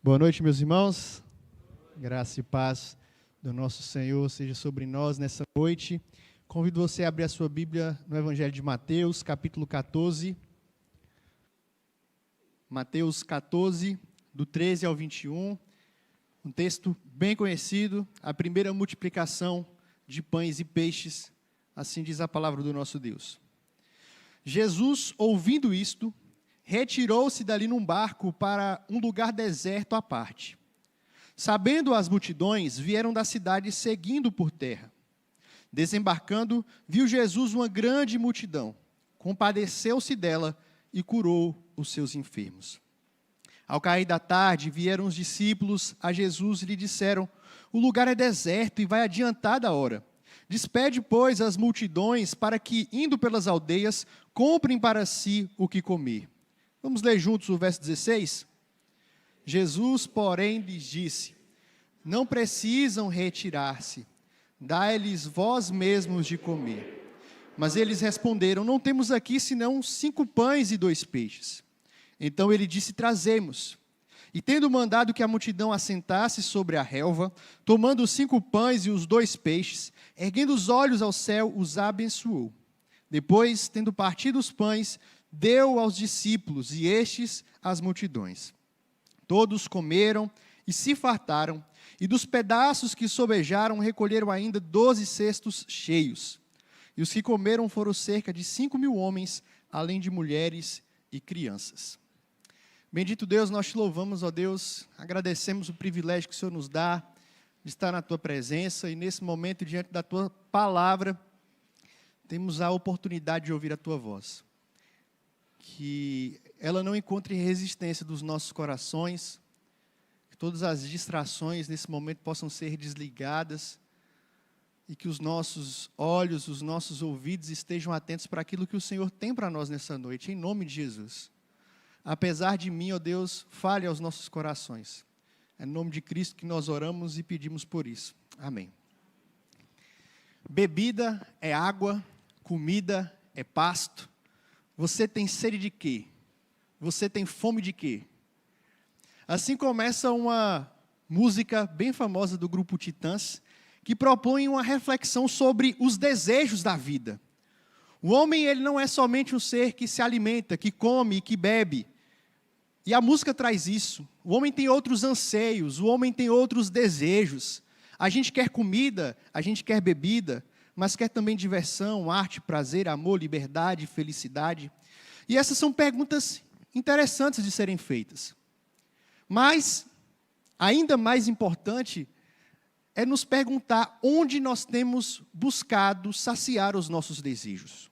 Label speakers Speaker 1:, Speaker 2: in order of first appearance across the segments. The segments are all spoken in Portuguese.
Speaker 1: Boa noite, meus irmãos. Graça e paz do nosso Senhor seja sobre nós nessa noite. Convido você a abrir a sua Bíblia no Evangelho de Mateus, capítulo 14. Mateus 14, do 13 ao 21. Um texto bem conhecido, a primeira multiplicação de pães e peixes, assim diz a palavra do nosso Deus. Jesus, ouvindo isto, retirou-se dali num barco para um lugar deserto à parte. Sabendo as multidões, vieram da cidade seguindo por terra. Desembarcando, viu Jesus uma grande multidão, compadeceu-se dela e curou os seus enfermos. Ao cair da tarde, vieram os discípulos a Jesus e lhe disseram: o lugar é deserto e vai adiantada a hora. Despede, pois, as multidões para que, indo pelas aldeias, comprem para si o que comer. Vamos ler juntos o verso 16? Jesus, porém, lhes disse: não precisam retirar-se, dai-lhes vós mesmos de comer. Mas eles responderam: não temos aqui senão 5 pães e 2 peixes. Então ele disse: trazemos. E tendo mandado que a multidão assentasse sobre a relva, tomando os 5 pães e os 2 peixes, erguendo os olhos ao céu, os abençoou. Depois, tendo partido os pães, deu aos discípulos e estes às multidões. Todos comeram e se fartaram, e dos pedaços que sobejaram recolheram ainda 12 cestos cheios. E os que comeram foram cerca de 5.000 homens, além de mulheres e crianças. Bendito Deus, nós te louvamos, ó Deus, agradecemos o privilégio que o Senhor nos dá de estar na tua presença e nesse momento, diante da tua palavra, temos a oportunidade de ouvir a tua voz. Que ela não encontre resistência dos nossos corações, que todas as distrações nesse momento possam ser desligadas e que os nossos olhos, os nossos ouvidos estejam atentos para aquilo que o Senhor tem para nós nessa noite, em nome de Jesus. Apesar de mim, ó Deus, fale aos nossos corações. É no nome de Cristo que nós oramos e pedimos por isso. Amém. Bebida é água, comida é pasto. Você tem sede de quê? Você tem fome de quê? Assim começa uma música bem famosa do grupo Titãs, que propõe uma reflexão sobre os desejos da vida. O homem, ele não é somente um ser que se alimenta, que come e que bebe. E a música traz isso. O homem tem outros anseios, o homem tem outros desejos. A gente quer comida, a gente quer bebida, mas quer também diversão, arte, prazer, amor, liberdade, felicidade. E essas são perguntas interessantes de serem feitas. Mas, ainda mais importante, é nos perguntar onde nós temos buscado saciar os nossos desejos.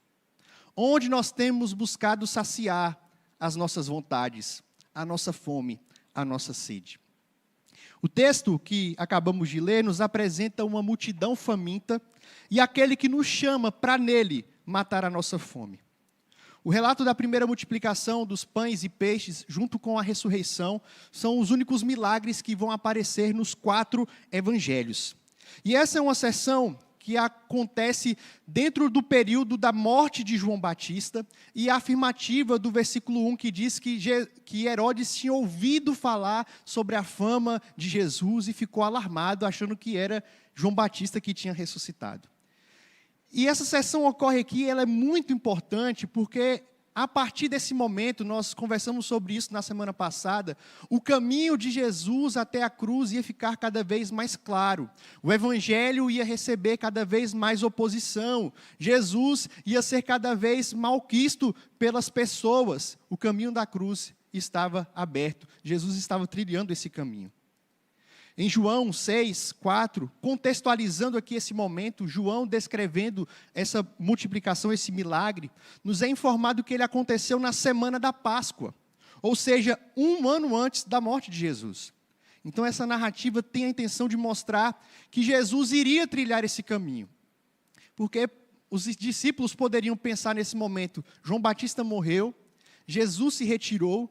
Speaker 1: Onde nós temos buscado saciar as nossas vontades, a nossa fome, a nossa sede. O texto que acabamos de ler nos apresenta uma multidão faminta e aquele que nos chama para nele matar a nossa fome. O relato da primeira multiplicação dos pães e peixes, junto com a ressurreição, são os únicos milagres que vão aparecer nos 4 evangelhos. E essa é uma sessão que acontece dentro do período da morte de João Batista e a afirmativa do versículo 1 que diz que Herodes tinha ouvido falar sobre a fama de Jesus e ficou alarmado, achando que era João Batista que tinha ressuscitado. E essa sessão ocorre aqui, ela é muito importante porque a partir desse momento, nós conversamos sobre isso na semana passada, o caminho de Jesus até a cruz ia ficar cada vez mais claro. O evangelho ia receber cada vez mais oposição. Jesus ia ser cada vez malquisto pelas pessoas. O caminho da cruz estava aberto. Jesus estava trilhando esse caminho. Em João 6, 4, contextualizando aqui esse momento, João descrevendo essa multiplicação, esse milagre, nos é informado que ele aconteceu na semana da Páscoa, ou seja, 1 ano antes da morte de Jesus. Então essa narrativa tem a intenção de mostrar que Jesus iria trilhar esse caminho, porque os discípulos poderiam pensar nesse momento: João Batista morreu, Jesus se retirou,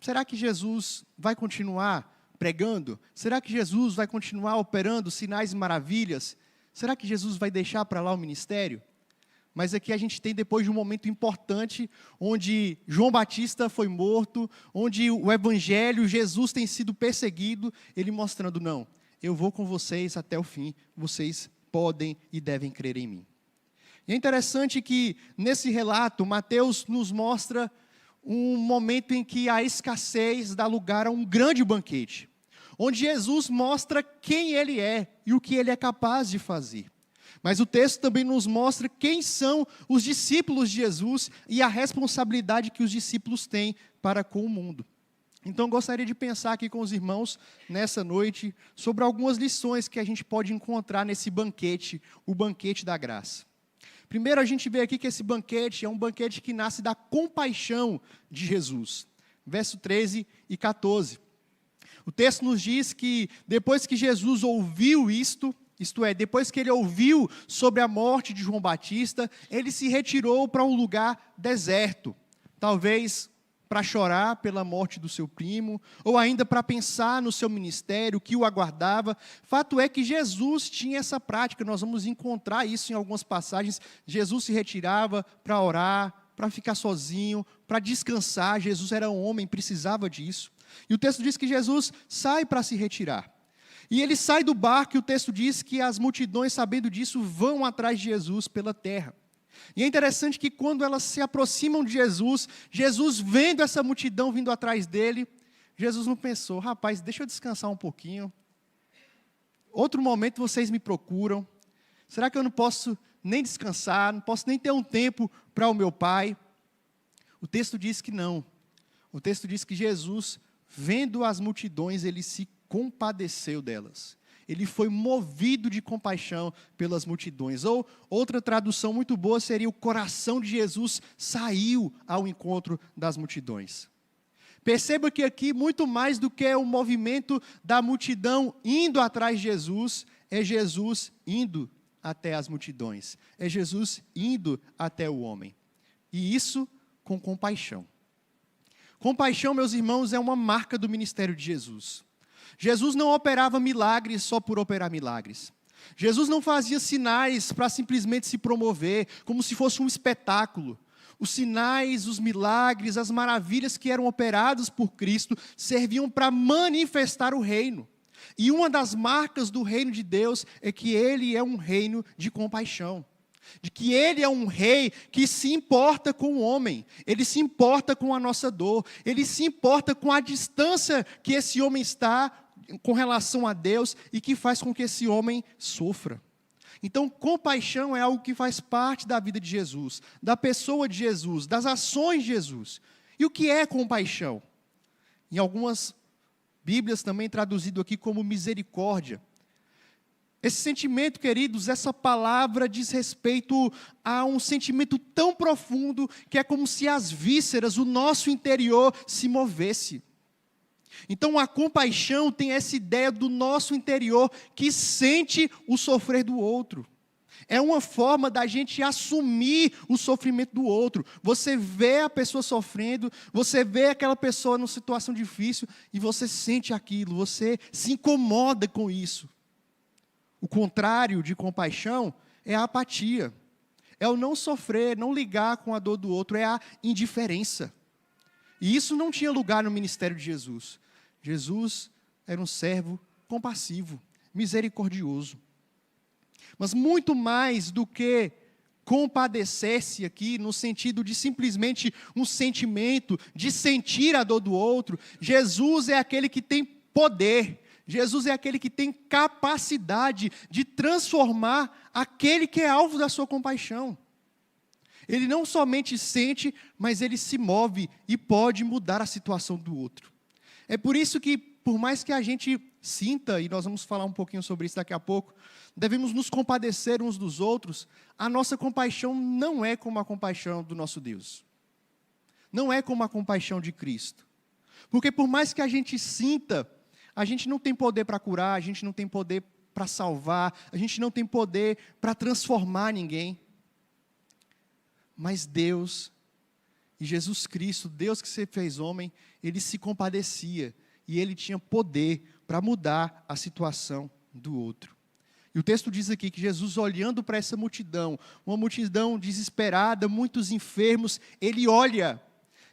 Speaker 1: será que Jesus vai continuar pregando? Será que Jesus vai continuar operando sinais e maravilhas? Será que Jesus vai deixar para lá o ministério? Mas aqui a gente tem depois de um momento importante, onde João Batista foi morto, onde o evangelho, Jesus tem sido perseguido, ele mostrando, não, eu vou com vocês até o fim, vocês podem e devem crer em mim. E é interessante que nesse relato, Mateus nos mostra um momento em que a escassez dá lugar a um grande banquete, onde Jesus mostra quem ele é e o que ele é capaz de fazer. Mas o texto também nos mostra quem são os discípulos de Jesus e a responsabilidade que os discípulos têm para com o mundo. Então, gostaria de pensar aqui com os irmãos, nessa noite, sobre algumas lições que a gente pode encontrar nesse banquete, o banquete da graça. Primeiro, a gente vê aqui que esse banquete é um banquete que nasce da compaixão de Jesus. Verso 13 e 14. O texto nos diz que depois que Jesus ouviu isto é, depois que ele ouviu sobre a morte de João Batista, ele se retirou para um lugar deserto, talvez para chorar pela morte do seu primo, ou ainda para pensar no seu ministério, que o aguardava. Fato é que Jesus tinha essa prática, nós vamos encontrar isso em algumas passagens. Jesus se retirava para orar, para ficar sozinho, para descansar. Jesus era um homem, precisava disso. E o texto diz que Jesus sai para se retirar. E ele sai do barco e o texto diz que as multidões, sabendo disso, vão atrás de Jesus pela terra. E é interessante que quando elas se aproximam de Jesus, Jesus vendo essa multidão vindo atrás dele, Jesus não pensou, rapaz, deixa eu descansar um pouquinho. Outro momento vocês me procuram. Será que eu não posso nem descansar, não posso nem ter um tempo para o meu pai? O texto diz que não. O texto diz que Jesus, vendo as multidões, ele se compadeceu delas. Ele foi movido de compaixão pelas multidões. Ou outra tradução muito boa seria: o coração de Jesus saiu ao encontro das multidões. Perceba que aqui, muito mais do que o movimento da multidão indo atrás de Jesus, é Jesus indo até as multidões. É Jesus indo até o homem. E isso com compaixão. Compaixão, meus irmãos, é uma marca do ministério de Jesus. Jesus não operava milagres só por operar milagres. Jesus não fazia sinais para simplesmente se promover, como se fosse um espetáculo. Os sinais, os milagres, as maravilhas que eram operados por Cristo serviam para manifestar o reino. E uma das marcas do reino de Deus é que ele é um reino de compaixão. De que ele é um rei que se importa com o homem, ele se importa com a nossa dor, ele se importa com a distância que esse homem está com relação a Deus e que faz com que esse homem sofra. Então, compaixão é algo que faz parte da vida de Jesus, da pessoa de Jesus, das ações de Jesus. E o que é compaixão? Em algumas Bíblias também traduzido aqui como misericórdia. Esse sentimento, queridos, essa palavra diz respeito a um sentimento tão profundo que é como se as vísceras, o nosso interior se movesse. Então a compaixão tem essa ideia do nosso interior que sente o sofrer do outro. É uma forma da gente assumir o sofrimento do outro. Você vê a pessoa sofrendo, você vê aquela pessoa numa situação difícil e você sente aquilo, você se incomoda com isso. O contrário de compaixão é a apatia. É o não sofrer, não ligar com a dor do outro, é a indiferença. E isso não tinha lugar no ministério de Jesus. Jesus era um servo compassivo, misericordioso. Mas muito mais do que compadecer-se aqui, no sentido de simplesmente um sentimento, de sentir a dor do outro, Jesus é aquele que tem poder. Jesus é aquele que tem capacidade de transformar aquele que é alvo da sua compaixão. Ele não somente sente, mas ele se move e pode mudar a situação do outro. É por isso que, por mais que a gente sinta, e nós vamos falar um pouquinho sobre isso daqui a pouco, devemos nos compadecer uns dos outros, a nossa compaixão não é como a compaixão do nosso Deus. Não é como a compaixão de Cristo. Porque por mais que a gente sinta, a gente não tem poder para curar, a gente não tem poder para salvar, a gente não tem poder para transformar ninguém. Mas Deus, e Jesus Cristo, Deus que se fez homem, ele se compadecia e ele tinha poder para mudar a situação do outro. E o texto diz aqui que Jesus, olhando para essa multidão, uma multidão desesperada, muitos enfermos, ele olha.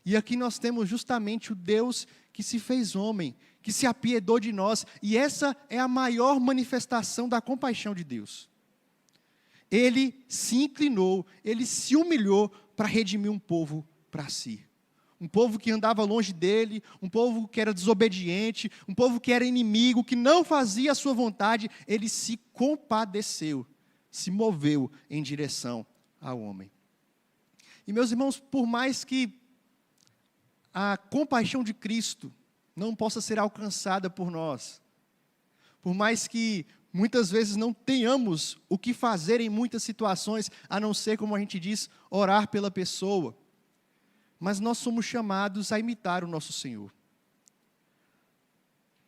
Speaker 1: E aqui nós temos justamente o Deus que se fez homem, que se apiedou de nós. E essa é a maior manifestação da compaixão de Deus. Ele se inclinou, ele se humilhou para redimir um povo para si. Um povo que andava longe dele, um povo que era desobediente, um povo que era inimigo, que não fazia a sua vontade. Ele se compadeceu, se moveu em direção ao homem. E meus irmãos, por mais que a compaixão de Cristo não possa ser alcançada por nós, por mais que muitas vezes não tenhamos o que fazer em muitas situações, a não ser, como a gente diz, orar pela pessoa, mas nós somos chamados a imitar o nosso Senhor.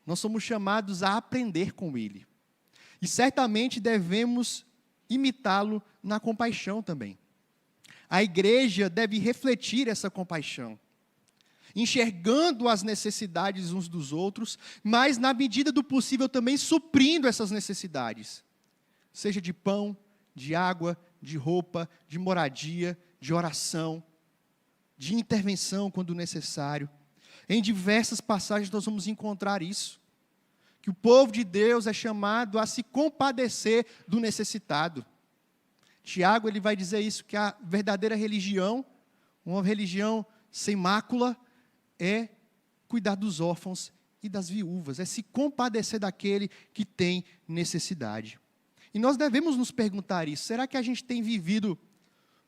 Speaker 1: Nós somos chamados a aprender com Ele. E certamente devemos imitá-lo na compaixão também. A igreja deve refletir essa compaixão, enxergando as necessidades uns dos outros, mas na medida do possível também suprindo essas necessidades. Seja de pão, de água, de roupa, de moradia, de oração, de intervenção quando necessário. Em diversas passagens nós vamos encontrar isso. Que o povo de Deus é chamado a se compadecer do necessitado. Tiago, ele vai dizer isso, que a verdadeira religião, uma religião sem mácula, é cuidar dos órfãos e das viúvas, é se compadecer daquele que tem necessidade. E nós devemos nos perguntar isso, será que a gente tem vivido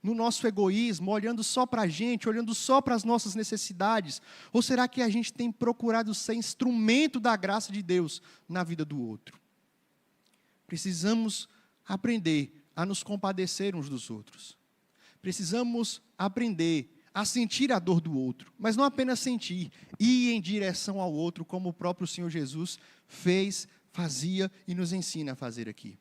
Speaker 1: no nosso egoísmo, olhando só para a gente, olhando só para as nossas necessidades? Ou será que a gente tem procurado ser instrumento da graça de Deus na vida do outro? Precisamos aprender a nos compadecer uns dos outros. Precisamos aprender a sentir a dor do outro, mas não apenas sentir, ir em direção ao outro, como o próprio Senhor Jesus fez, fazia e nos ensina a fazer aqui.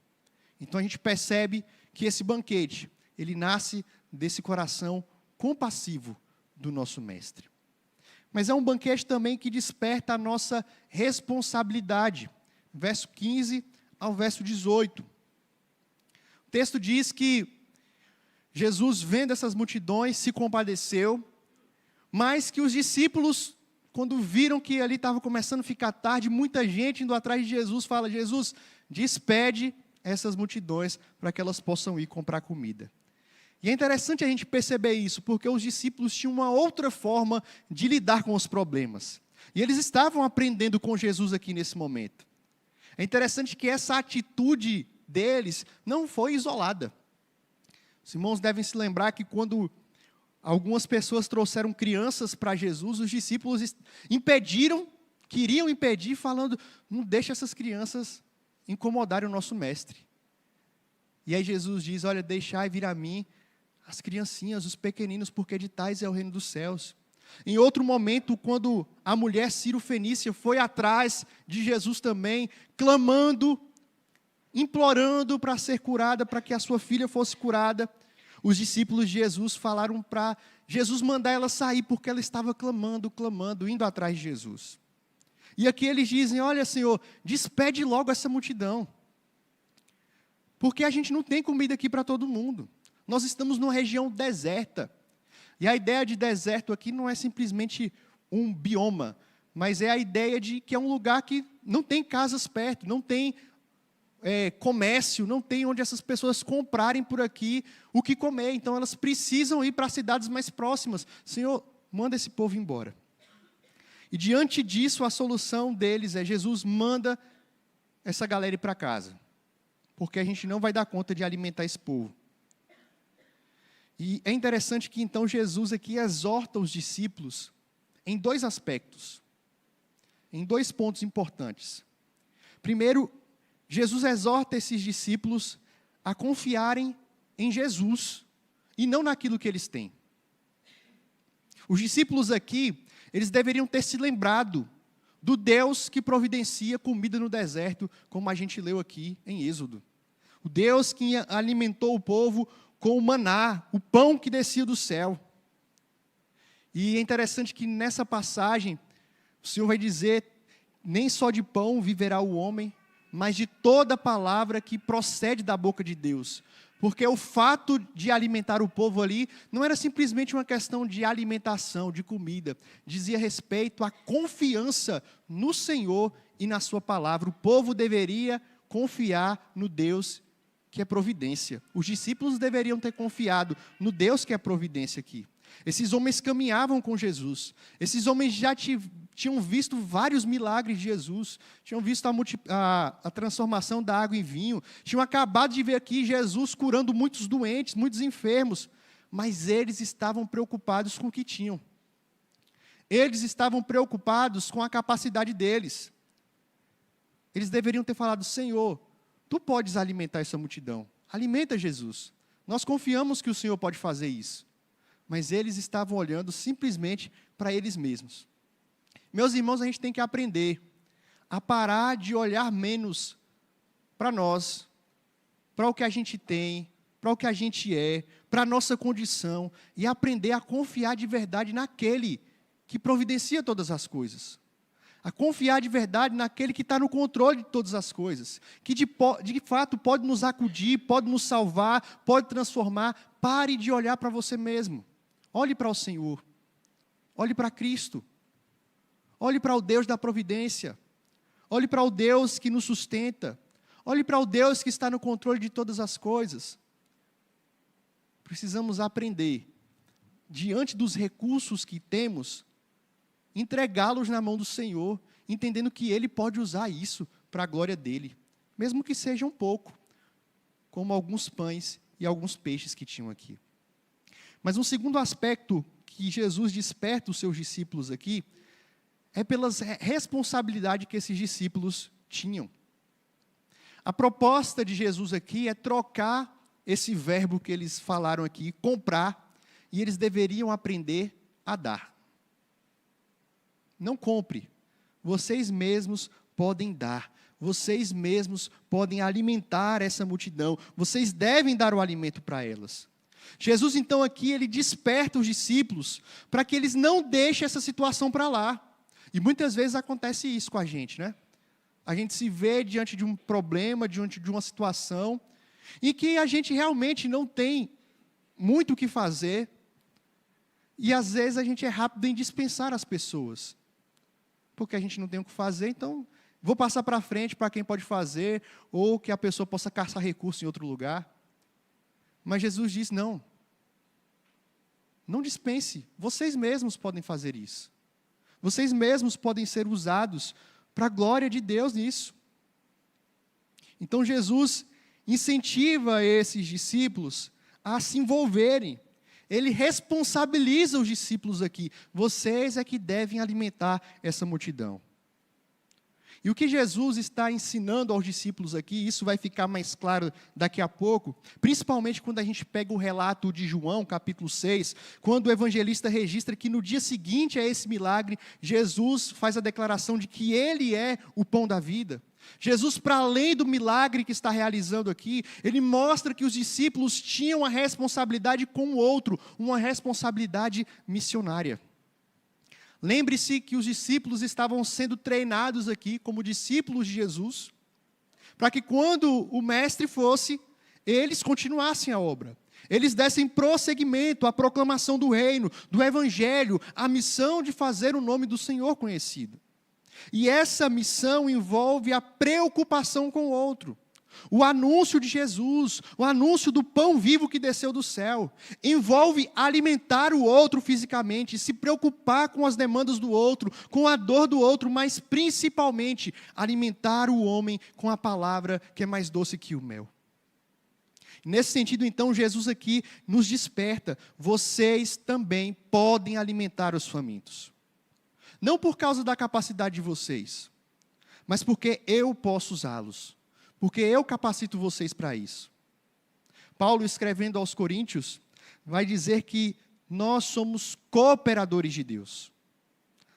Speaker 1: Então a gente percebe que esse banquete, ele nasce desse coração compassivo do nosso Mestre. Mas é um banquete também que desperta a nossa responsabilidade. Verso 15 ao verso 18. O texto diz que Jesus, vendo essas multidões, se compadeceu, mas que os discípulos, quando viram que ali estava começando a ficar tarde, muita gente indo atrás de Jesus, fala: Jesus, despede essas multidões para que elas possam ir comprar comida. E é interessante a gente perceber isso, porque os discípulos tinham uma outra forma de lidar com os problemas. E eles estavam aprendendo com Jesus aqui nesse momento. É interessante que essa atitude deles não foi isolada. Os irmãos devem se lembrar que quando algumas pessoas trouxeram crianças para Jesus, os discípulos queriam impedir, falando: não deixe essas crianças incomodarem o nosso mestre. E aí Jesus diz: olha, deixai vir a mim as criancinhas, os pequeninos, porque de tais é o reino dos céus. Em outro momento, quando a mulher Ciro-fenícia foi atrás de Jesus também, clamando, implorando para ser curada, para que a sua filha fosse curada, os discípulos de Jesus falaram para Jesus mandar ela sair, porque ela estava clamando, indo atrás de Jesus. E aqui eles dizem: olha, Senhor, despede logo essa multidão, porque a gente não tem comida aqui para todo mundo. Nós estamos numa região deserta. E a ideia de deserto aqui não é simplesmente um bioma, mas é a ideia de que é um lugar que não tem casas perto, não tem comércio, não tem onde essas pessoas comprarem por aqui o que comer. Então elas precisam ir para cidades mais próximas. Senhor, manda esse povo embora. E diante disso, a solução deles é: Jesus, manda essa galera ir para casa, porque a gente não vai dar conta de alimentar esse povo. E é interessante que então Jesus aqui exorta os discípulos em dois aspectos, em dois pontos importantes. Primeiro, Jesus exorta esses discípulos a confiarem em Jesus e não naquilo que eles têm. Os discípulos aqui, eles deveriam ter se lembrado do Deus que providencia comida no deserto, como a gente leu aqui em Êxodo. O Deus que alimentou o povo com o maná, o pão que descia do céu. E é interessante que nessa passagem, o Senhor vai dizer: nem só de pão viverá o homem, mas de toda palavra que procede da boca de Deus. Porque o fato de alimentar o povo ali não era simplesmente uma questão de alimentação, de comida. Dizia respeito à confiança no Senhor e na sua palavra. O povo deveria confiar no Deus que é providência. Os discípulos deveriam ter confiado no Deus que é providência aqui. Esses homens caminhavam com Jesus. Esses homens já tinham visto vários milagres de Jesus. Tinham visto a transformação da água em vinho. Tinham acabado de ver aqui Jesus curando muitos doentes, muitos enfermos. Mas eles estavam preocupados com o que tinham. Eles estavam preocupados com a capacidade deles. Eles deveriam ter falado: Senhor, Tu podes alimentar essa multidão. Alimenta, Jesus. Nós confiamos que o Senhor pode fazer isso. Mas eles estavam olhando simplesmente para eles mesmos. Meus irmãos, a gente tem que aprender a parar de olhar menos para nós, para o que a gente tem, para o que a gente é, para a nossa condição, e aprender a confiar de verdade naquele que providencia todas as coisas. A confiar de verdade naquele que está no controle de todas as coisas, que de fato pode nos acudir, pode nos salvar, pode transformar. Pare de olhar para você mesmo. Olhe para o Senhor. Olhe para Cristo. Olhe para o Deus da providência. Olhe para o Deus que nos sustenta. Olhe para o Deus que está no controle de todas as coisas. Precisamos aprender, diante dos recursos que temos, entregá-los na mão do Senhor, entendendo que Ele pode usar isso para a glória dEle, mesmo que seja um pouco, como alguns pães e alguns peixes que tinham aqui. Mas um segundo aspecto que Jesus desperta os seus discípulos aqui, é pela responsabilidade que esses discípulos tinham. A proposta de Jesus aqui é trocar esse verbo que eles falaram aqui, comprar, e eles deveriam aprender a dar. Não compre, vocês mesmos podem dar, vocês mesmos podem alimentar essa multidão, vocês devem dar o alimento para elas. Jesus então aqui, ele desperta os discípulos para que eles não deixem essa situação para lá. E muitas vezes acontece isso com a gente, né? A gente se vê diante de um problema, diante de uma situação, em que a gente realmente não tem muito o que fazer, e às vezes a gente é rápido em dispensar as pessoas, porque a gente não tem o que fazer, então vou passar para frente para quem pode fazer, ou que a pessoa possa caçar recurso em outro lugar. Mas Jesus diz: não dispense, vocês mesmos podem fazer isso. Vocês mesmos podem ser usados para a glória de Deus nisso. Então Jesus incentiva esses discípulos a se envolverem. Ele responsabiliza os discípulos aqui. Vocês é que devem alimentar essa multidão. E o que Jesus está ensinando aos discípulos aqui, isso vai ficar mais claro daqui a pouco, principalmente quando a gente pega o relato de João, capítulo 6, quando o evangelista registra que no dia seguinte a esse milagre, Jesus faz a declaração de que Ele é o pão da vida. Jesus, para além do milagre que está realizando aqui, Ele mostra que os discípulos tinham uma responsabilidade com o outro, uma responsabilidade missionária. Lembre-se que os discípulos estavam sendo treinados aqui como discípulos de Jesus, para que quando o mestre fosse, eles continuassem a obra. Eles dessem prosseguimento à proclamação do reino, do evangelho, à missão de fazer o nome do Senhor conhecido. E essa missão envolve a preocupação com o outro. O anúncio de Jesus, o anúncio do pão vivo que desceu do céu, envolve alimentar o outro fisicamente, se preocupar com as demandas do outro, com a dor do outro, mas principalmente alimentar o homem com a palavra que é mais doce que o mel. Nesse sentido, então, Jesus aqui nos desperta: vocês também podem alimentar os famintos. Não por causa da capacidade de vocês, mas porque eu posso usá-los. Porque eu capacito vocês para isso. Paulo, escrevendo aos Coríntios, vai dizer que nós somos cooperadores de Deus.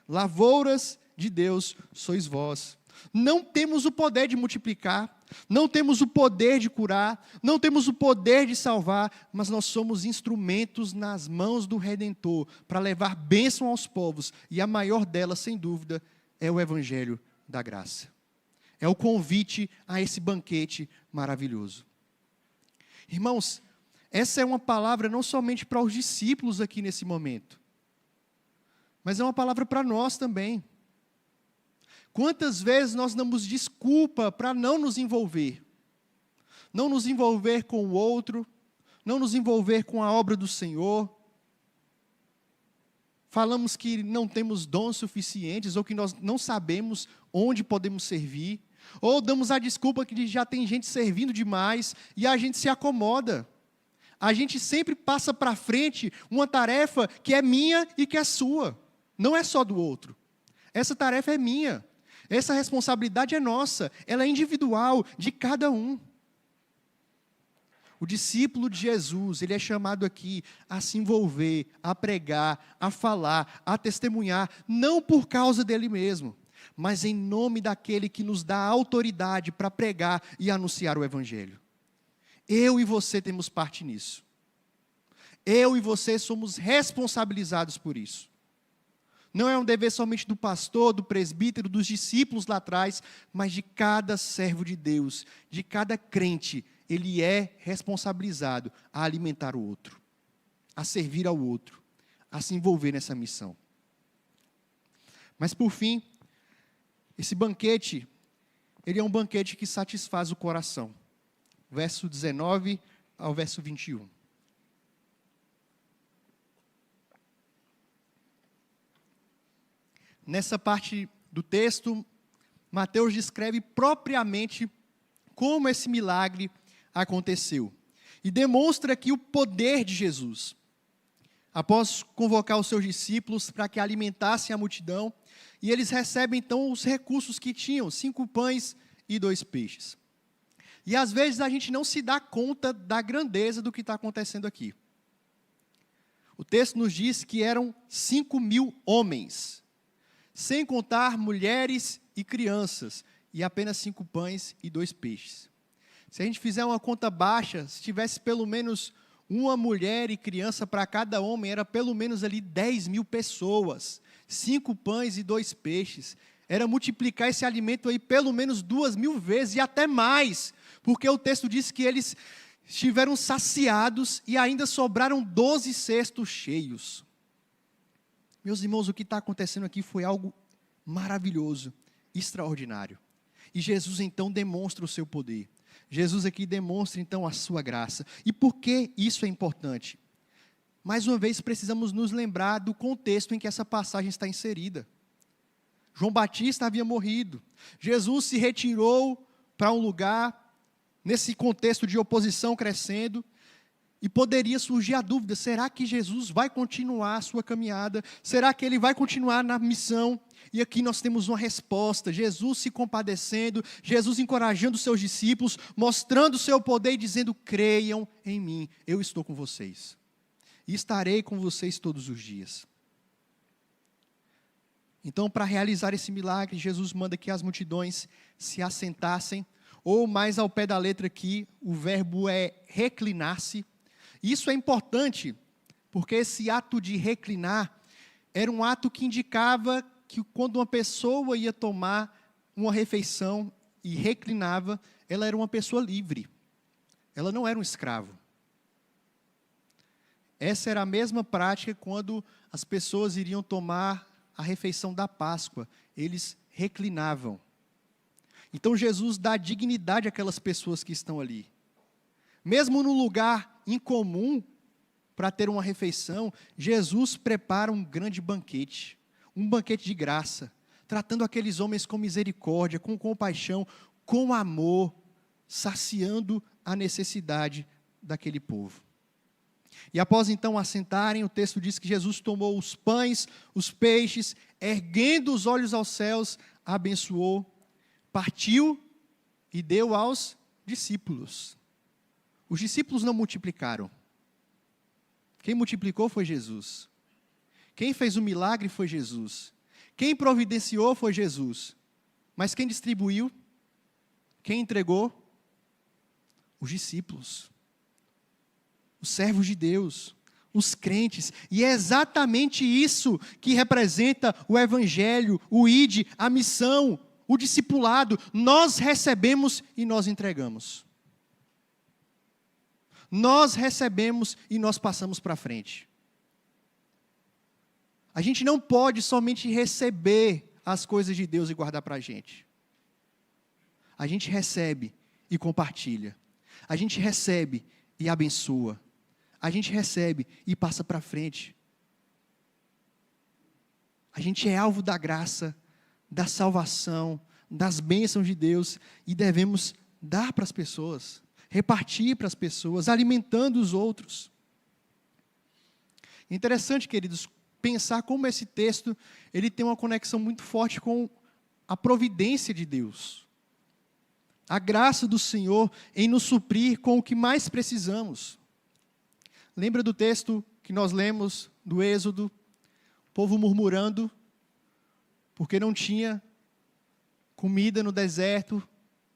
Speaker 1: Lavouras de Deus sois vós. Não temos o poder de multiplicar, não temos o poder de curar, não temos o poder de salvar, mas nós somos instrumentos nas mãos do Redentor para levar bênção aos povos, e a maior delas, sem dúvida, é o Evangelho da graça. É o convite a esse banquete maravilhoso. Irmãos, essa é uma palavra não somente para os discípulos aqui nesse momento, mas é uma palavra para nós também. Quantas vezes nós damos desculpa para não nos envolver? Não nos envolver com o outro, não nos envolver com a obra do Senhor. Falamos que não temos dons suficientes, ou que nós não sabemos onde podemos servir. Ou damos a desculpa que já tem gente servindo demais, e a gente se acomoda. A gente sempre passa para frente uma tarefa que é minha e que é sua. Não é só do outro. Essa tarefa é minha. Essa responsabilidade é nossa, ela é individual, de cada um. O discípulo de Jesus, ele é chamado aqui a se envolver, a pregar, a falar, a testemunhar, não por causa dele mesmo, mas em nome daquele que nos dá autoridade para pregar e anunciar o Evangelho. Eu e você temos parte nisso. Eu e você somos responsabilizados por isso. Não é um dever somente do pastor, do presbítero, dos discípulos lá atrás, mas de cada servo de Deus, de cada crente. Ele é responsabilizado a alimentar o outro, a servir ao outro, a se envolver nessa missão. Mas por fim, esse banquete, ele é um banquete que satisfaz o coração. Verso 19 ao verso 21. Nessa parte do texto, Mateus descreve propriamente como esse milagre aconteceu. E demonstra aqui o poder de Jesus. Após convocar os seus discípulos para que alimentassem a multidão, e eles recebem então os recursos que tinham, 5 pães e 2 peixes. E às vezes a gente não se dá conta da grandeza do que está acontecendo aqui. O texto nos diz que eram 5.000 homens, sem contar mulheres e crianças, e apenas 5 pães e 2 peixes. Se a gente fizer uma conta baixa, se tivesse pelo menos uma mulher e criança para cada homem, era pelo menos ali 10.000 pessoas. 5 pães e 2 peixes. Era multiplicar esse alimento aí pelo menos 2.000 vezes e até mais, porque o texto diz que eles estiveram saciados e ainda sobraram 12 cestos cheios. Meus irmãos, o que está acontecendo aqui foi algo maravilhoso, extraordinário. E Jesus então demonstra o seu poder. Jesus aqui demonstra então a sua graça. E por que isso é importante? Mais uma vez precisamos nos lembrar do contexto em que essa passagem está inserida. João Batista havia morrido. Jesus se retirou para um lugar, nesse contexto de oposição crescendo, e poderia surgir a dúvida, será que Jesus vai continuar a sua caminhada? Será que ele vai continuar na missão? E aqui nós temos uma resposta, Jesus se compadecendo, Jesus encorajando os seus discípulos, mostrando o seu poder e dizendo, creiam em mim, eu estou com vocês. E estarei com vocês todos os dias. Então, para realizar esse milagre, Jesus manda que as multidões se assentassem, ou mais ao pé da letra aqui, o verbo é reclinar-se. Isso é importante, porque esse ato de reclinar era um ato que indicava que quando uma pessoa ia tomar uma refeição e reclinava, ela era uma pessoa livre. Ela não era um escravo. Essa era a mesma prática quando as pessoas iriam tomar a refeição da Páscoa. Eles reclinavam. Então Jesus dá dignidade àquelas pessoas que estão ali. Mesmo no lugar incomum para ter uma refeição, Jesus prepara um grande banquete. Um banquete de graça, tratando aqueles homens com misericórdia, com compaixão, com amor, saciando a necessidade daquele povo. E após então assentarem, o texto diz que Jesus tomou os pães, os peixes, erguendo os olhos aos céus, abençoou, partiu e deu aos discípulos. Os discípulos não multiplicaram. Quem multiplicou foi Jesus. Quem fez o milagre foi Jesus. Quem providenciou foi Jesus. Mas quem distribuiu? Quem entregou? Os discípulos. Os servos de Deus. Os crentes. E é exatamente isso que representa o Evangelho, o ID, a missão, o discipulado, nós recebemos e nós entregamos. Nós recebemos e nós passamos para frente. A gente não pode somente receber as coisas de Deus e guardar para a gente. A gente recebe e compartilha. A gente recebe e abençoa. A gente recebe e passa para frente. A gente é alvo da graça, da salvação, das bênçãos de Deus e devemos dar para as pessoas, repartir para as pessoas, alimentando os outros. Interessante, queridos, pensar como esse texto ele tem uma conexão muito forte com a providência de Deus. A graça do Senhor em nos suprir com o que mais precisamos. Lembra do texto que nós lemos do Êxodo? O povo murmurando, porque não tinha comida no deserto,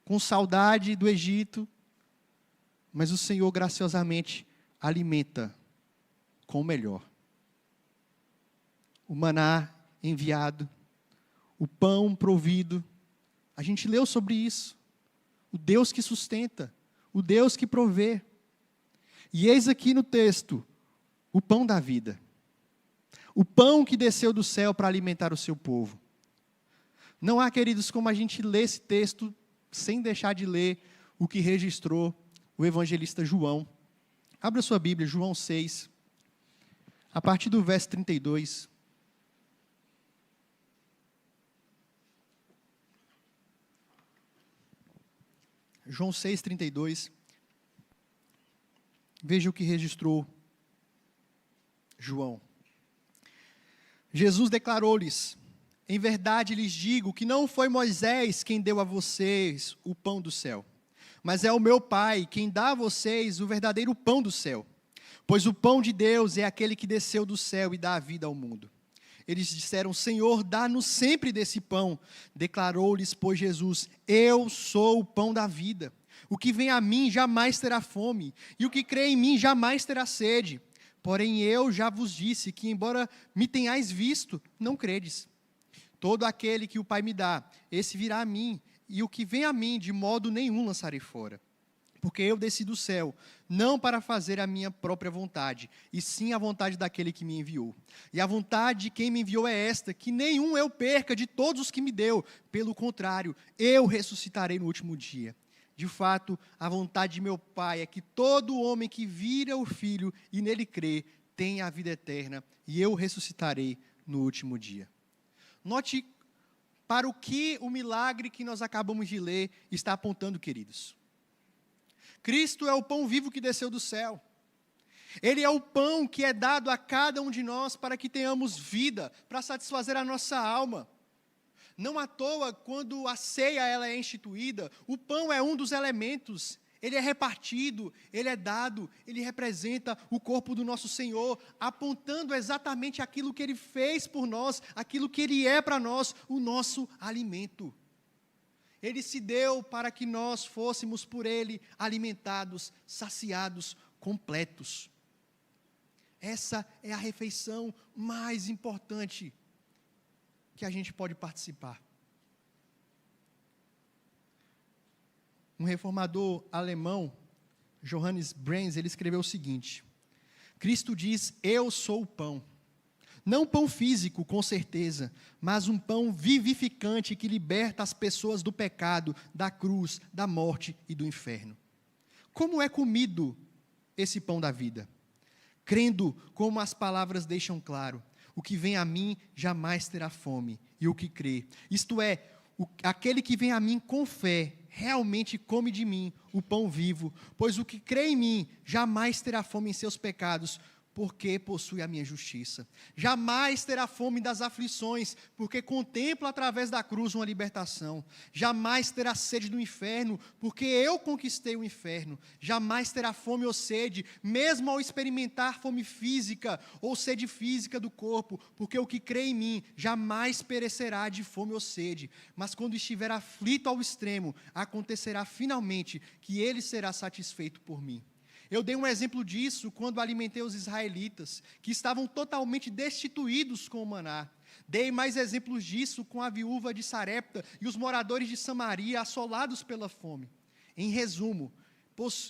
Speaker 1: com saudade do Egito. Mas o Senhor graciosamente alimenta com o melhor. O maná enviado, o pão provido. A gente leu sobre isso. O Deus que sustenta, o Deus que provê. E eis aqui no texto, o pão da vida. O pão que desceu do céu para alimentar o seu povo. Não há, queridos, como a gente lê esse texto sem deixar de ler o que registrou o evangelista João. Abra sua Bíblia, João 6, a partir do verso 32. João 6, 32. Veja o que registrou João. Jesus declarou-lhes: em verdade lhes digo que não foi Moisés quem deu a vocês o pão do céu, mas é o meu Pai quem dá a vocês o verdadeiro pão do céu. Pois o pão de Deus é aquele que desceu do céu e dá a vida ao mundo. Eles disseram: Senhor, dá-nos sempre desse pão. Declarou-lhes, pois, Jesus: eu sou o pão da vida. O que vem a mim jamais terá fome, e o que crê em mim jamais terá sede. Porém eu já vos disse que, embora me tenhais visto, não credes. Todo aquele que o Pai me dá, esse virá a mim, e o que vem a mim, de modo nenhum lançarei fora. Porque eu desci do céu, não para fazer a minha própria vontade, e sim a vontade daquele que me enviou. E a vontade de quem me enviou é esta, que nenhum eu perca de todos os que me deu. Pelo contrário, eu ressuscitarei no último dia. De fato, a vontade de meu Pai é que todo homem que vira o Filho e nele crê, tenha a vida eterna, e eu ressuscitarei no último dia. Note para o que o milagre que nós acabamos de ler está apontando, queridos. Cristo é o pão vivo que desceu do céu. Ele é o pão que é dado a cada um de nós para que tenhamos vida, para satisfazer a nossa alma. Não à toa, quando a ceia ela é instituída, o pão é um dos elementos. Ele é repartido, ele é dado, ele representa o corpo do nosso Senhor, apontando exatamente aquilo que Ele fez por nós, aquilo que Ele é para nós, o nosso alimento. Ele se deu para que nós fôssemos por Ele alimentados, saciados, completos. Essa é a refeição mais importante que a gente pode participar. Um reformador alemão, Johannes Brahms, ele escreveu o seguinte: Cristo diz: eu sou o pão. Não pão físico, com certeza, mas um pão vivificante que liberta as pessoas do pecado, da cruz, da morte e do inferno. Como é comido esse pão da vida? Crendo, como as palavras deixam claro: o que vem a mim jamais terá fome, e o que crê, isto é, aquele que vem a mim com fé, realmente come de mim o pão vivo, pois o que crê em mim jamais terá fome em seus pecados, porque possui a minha justiça. Jamais terá fome das aflições, porque contempla através da cruz uma libertação. Jamais terá sede do inferno, porque eu conquistei o inferno. Jamais terá fome ou sede, mesmo ao experimentar fome física ou sede física do corpo, porque o que crê em mim jamais perecerá de fome ou sede. Mas quando estiver aflito ao extremo, acontecerá finalmente que ele será satisfeito por mim. Eu dei um exemplo disso quando alimentei os israelitas, que estavam totalmente destituídos com o maná. Dei mais exemplos disso com a viúva de Sarepta e os moradores de Samaria assolados pela fome. Em resumo,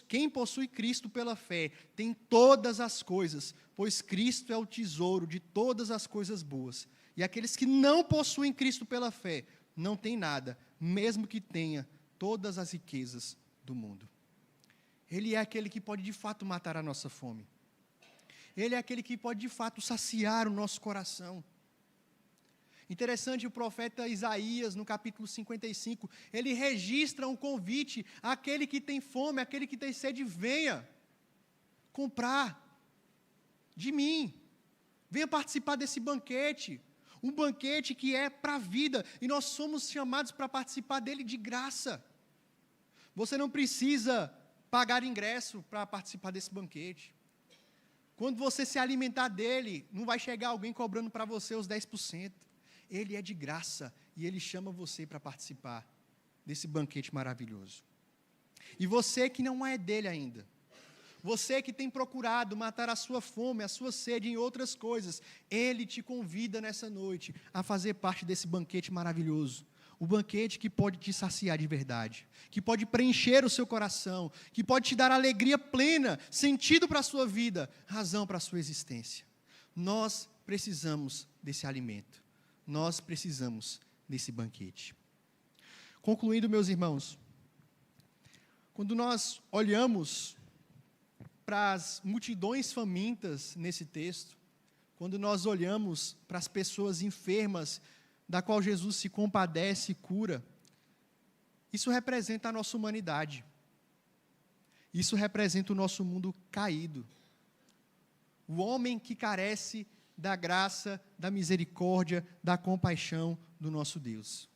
Speaker 1: quem possui Cristo pela fé tem todas as coisas, pois Cristo é o tesouro de todas as coisas boas. E aqueles que não possuem Cristo pela fé não têm nada, mesmo que tenha todas as riquezas do mundo. Ele é aquele que pode de fato matar a nossa fome. Ele é aquele que pode de fato saciar o nosso coração. Interessante, o profeta Isaías, no capítulo 55, ele registra um convite àquele que tem fome, àquele que tem sede, venha comprar de mim, venha participar desse banquete, um banquete que é para a vida, e nós somos chamados para participar dele de graça. Você não precisa pagar ingresso para participar desse banquete. Quando você se alimentar dele, não vai chegar alguém cobrando para você os 10%. Ele é de graça e ele chama você para participar desse banquete maravilhoso. E você que não é dele ainda, você que tem procurado matar a sua fome, a sua sede em outras coisas, ele te convida nessa noite a fazer parte desse banquete maravilhoso. O banquete que pode te saciar de verdade, que pode preencher o seu coração, que pode te dar alegria plena, sentido para a sua vida, razão para a sua existência. Nós precisamos desse alimento. Nós precisamos desse banquete. Concluindo, meus irmãos, quando nós olhamos para as multidões famintas nesse texto, quando nós olhamos para as pessoas enfermas, da qual Jesus se compadece e cura, isso representa a nossa humanidade. Isso representa o nosso mundo caído. O homem que carece da graça, da misericórdia, da compaixão do nosso Deus.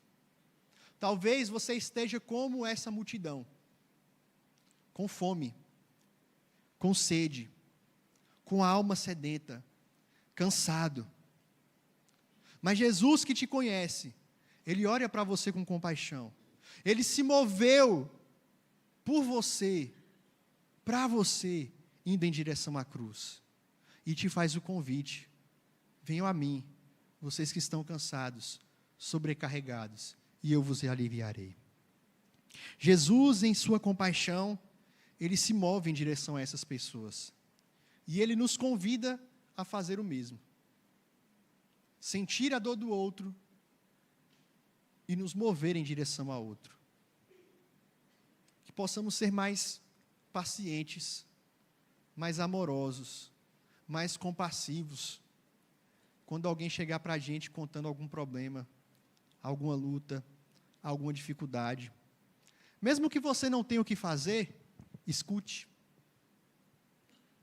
Speaker 1: Talvez você esteja como essa multidão, com fome, com sede, com a alma sedenta, cansado. Mas Jesus que te conhece, Ele olha para você com compaixão. Ele se moveu por você, para você, indo em direção à cruz. E te faz o convite. Venham a mim, vocês que estão cansados, sobrecarregados, e eu vos aliviarei. Jesus, em sua compaixão, Ele se move em direção a essas pessoas. E Ele nos convida a fazer o mesmo. Sentir a dor do outro e nos mover em direção ao outro. Que possamos ser mais pacientes, mais amorosos, mais compassivos. Quando alguém chegar para a gente contando algum problema, alguma luta, alguma dificuldade. Mesmo que você não tenha o que fazer, escute.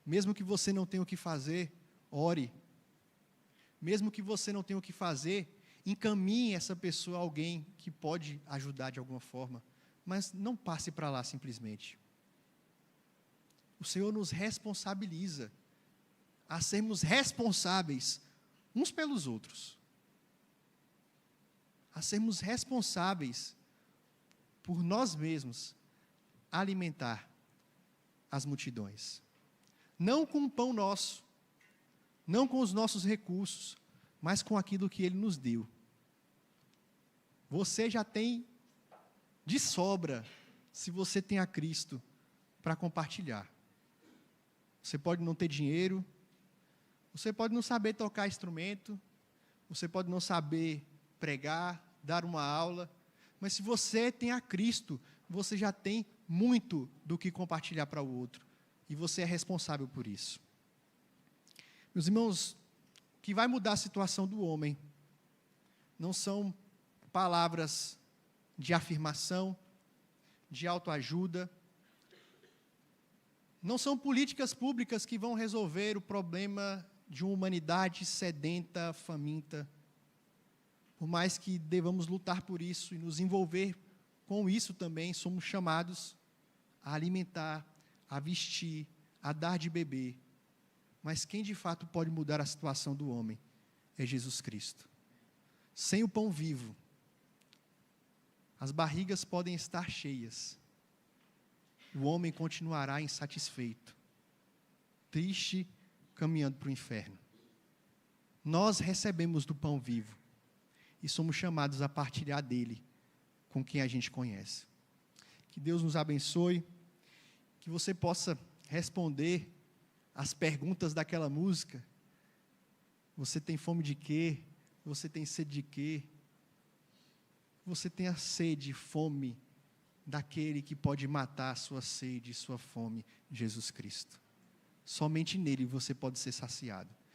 Speaker 1: Mesmo que você não tenha o que fazer, ore. Mesmo que você não tenha o que fazer, encaminhe essa pessoa a alguém que pode ajudar de alguma forma. Mas não passe para lá simplesmente. O Senhor nos responsabiliza a sermos responsáveis uns pelos outros. A sermos responsáveis por nós mesmos alimentar as multidões. Não com o pão nosso, não com os nossos recursos, mas com aquilo que Ele nos deu. Você já tem de sobra, se você tem a Cristo, para compartilhar. Você pode não ter dinheiro, você pode não saber tocar instrumento, você pode não saber pregar, dar uma aula, mas se você tem a Cristo, você já tem muito do que compartilhar para o outro, e você é responsável por isso. Meus irmãos, o que vai mudar a situação do homem não são palavras de afirmação, de autoajuda, não são políticas públicas que vão resolver o problema de uma humanidade sedenta, faminta. Por mais que devamos lutar por isso e nos envolver com isso também, somos chamados a alimentar, a vestir, a dar de beber. Mas quem de fato pode mudar a situação do homem é Jesus Cristo. Sem o pão vivo, as barrigas podem estar cheias. O homem continuará insatisfeito, triste, caminhando para o inferno. Nós recebemos do pão vivo e somos chamados a partilhar dele com quem a gente conhece. Que Deus nos abençoe, que você possa responder as perguntas daquela música. Você tem fome de quê? Você tem sede de quê? Você tem a sede e fome daquele que pode matar a sua sede e sua fome, Jesus Cristo. Somente nele você pode ser saciado.